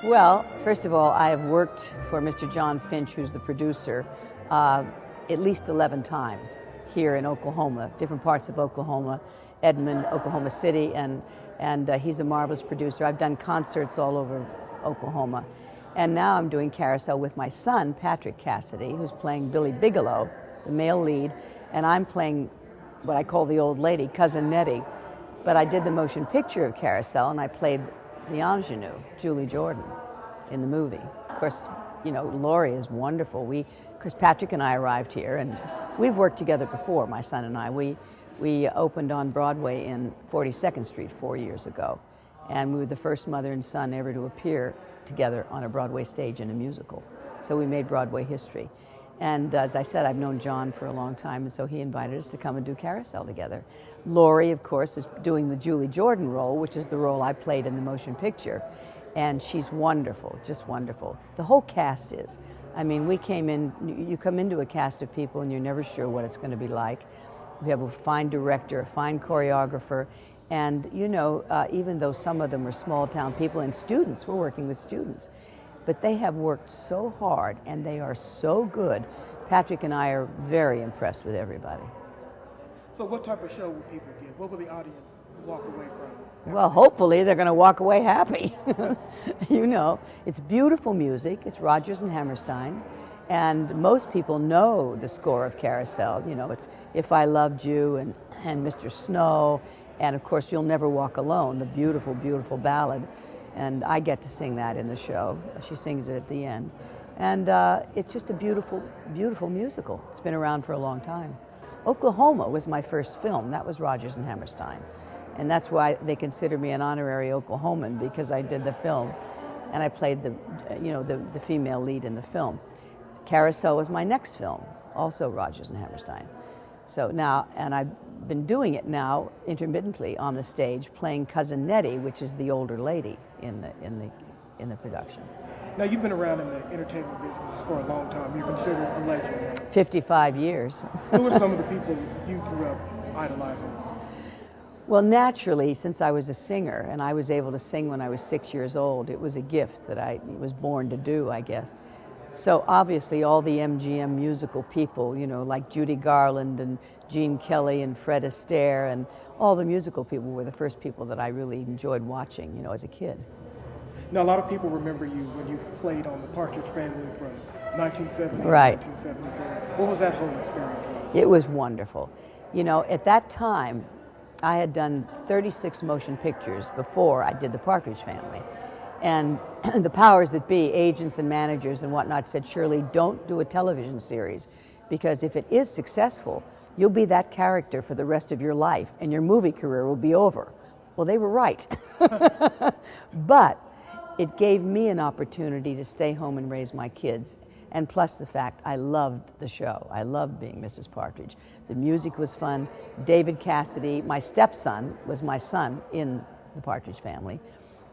Well, first of all, I have worked for Mr. John Finch, who's the producer, at least 11 times here in Oklahoma, different parts of Oklahoma, Edmond, Oklahoma City, and he's a marvelous producer. I've done concerts all over Oklahoma. And now I'm doing Carousel with my son, Patrick Cassidy, who's playing Billy Bigelow, the male lead, and I'm playing what I call the old lady, Cousin Nettie. But I did the motion picture of Carousel, and I played the ingenue, Julie Jordan, in the movie. Of course, you know, Laurie is wonderful. Because Patrick and I arrived here, and we've worked together before, my son and I. We opened on Broadway in 42nd Street 4 years ago, and we were the first mother and son ever to appear together on a Broadway stage in a musical. So we made Broadway history. And as I said, I've known John for a long time, and so he invited us to come and do Carousel together. Laurie, of course, is doing the Julie Jordan role, which is the role I played in the motion picture. And she's wonderful, just wonderful. The whole cast is. I mean, we came in, you come into a cast of people and you're never sure what it's going to be like. We have a fine director, a fine choreographer, and you know, even though some of them are small town people and students, we're working with students, but they have worked so hard and they are so good. Patrick and I are very impressed with everybody. So what type of show will people get? What will the audience walk away from? Well, hopefully they're going to walk away happy. You know, it's beautiful music. It's Rodgers and Hammerstein. And most people know the score of Carousel. You know, it's If I Loved You and Mr. Snow. And of course, You'll Never Walk Alone, the beautiful, beautiful ballad. And I get to sing that in the show. She sings it at the end. And it's just a beautiful, beautiful musical. It's been around for a long time. Oklahoma was my first film. That was Rodgers and Hammerstein. And that's why they consider me an honorary Oklahoman, because I did the film. And I played the female lead in the film. Carousel was my next film, also Rodgers and Hammerstein. So now, and I've been doing it now intermittently on the stage, playing Cousin Nettie, which is the older lady in the production. Now, you've been around in the entertainment business for a long time. You're considered a legend. 55 years. Who are some of the people you grew up idolizing? Well, naturally, since I was a singer and I was able to sing when I was 6 years old, it was a gift that I was born to do, I guess. So obviously all the MGM musical people, you know, like Judy Garland and Gene Kelly and Fred Astaire and all the musical people were the first people that I really enjoyed watching, you know, as a kid. Now, a lot of people remember you when you played on the Partridge Family from 1970 right. to 1974. What was that whole experience like? It was wonderful. You know, at that time, I had done 36 motion pictures before I did the Partridge Family. And the powers that be, agents and managers and whatnot, said, Shirley, don't do a television series, because if it is successful, you'll be that character for the rest of your life and your movie career will be over. Well, they were right. But it gave me an opportunity to stay home and raise my kids. And plus the fact I loved the show. I loved being Mrs. Partridge. The music was fun. David Cassidy, my stepson, was my son in the Partridge Family.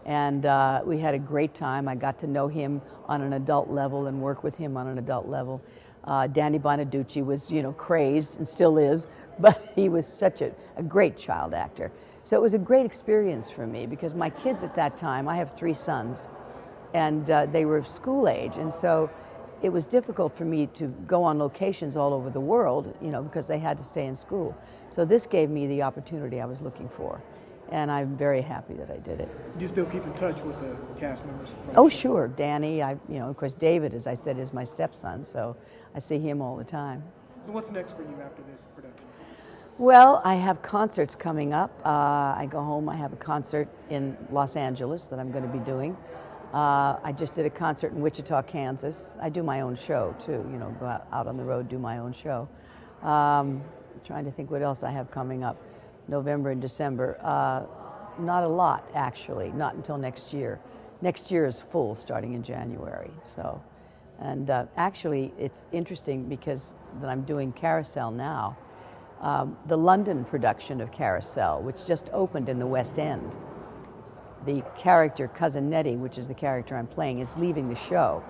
And we had a great time. I got to know him on an adult level and work with him on an adult level. Danny Bonaducci was, you know, crazed and still is, but he was such a great child actor. So it was a great experience for me, because my kids at that time, I have 3 sons, and they were school age, and so it was difficult for me to go on locations all over the world, you know, because they had to stay in school. So this gave me the opportunity I was looking for. And I'm very happy that I did it. Do you still keep in touch with the cast members? Oh, sure. Danny, you know, of course, David, as I said, is my stepson, so I see him all the time. So what's next for you after this production? Well, I have concerts coming up. I go home, I have a concert in Los Angeles that I'm going to be doing. I just did a concert in Wichita, Kansas. I do my own show, too, you know, go out on the road, do my own show. Trying to think what else I have coming up. November and December. Not a lot, actually, not until next year. Next year is full, starting in January. So, and actually, it's interesting because that I'm doing Carousel now. The London production of Carousel, which just opened in the West End, the character Cousin Nettie, which is the character I'm playing, is leaving the show,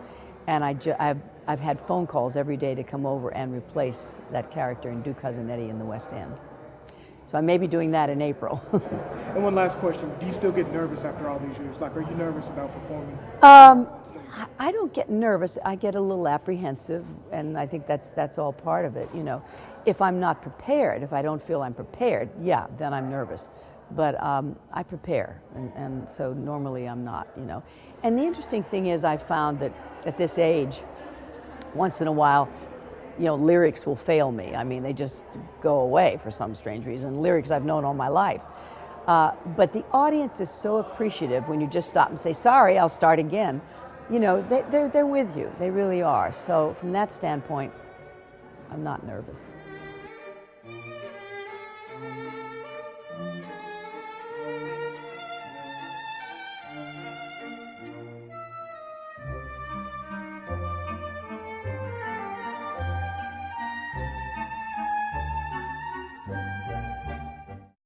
and I've had phone calls every day to come over and replace that character and do Cousin Nettie in the West End. So I may be doing that in April. And one last question: do you still get nervous after all these years? Like, are you nervous about performing? I don't get nervous. I get a little apprehensive, and I think that's all part of it. You know, if I'm not prepared, if I don't feel I'm prepared, yeah, then I'm nervous. But I prepare, and so normally I'm not. You know, and the interesting thing is, I found that at this age, once in a while, you know, lyrics will fail me. I mean, they just go away for some strange reason. Lyrics I've known all my life. But the audience is so appreciative when you just stop and say, sorry, I'll start again. You know, they're with you. They really are. So from that standpoint, I'm not nervous.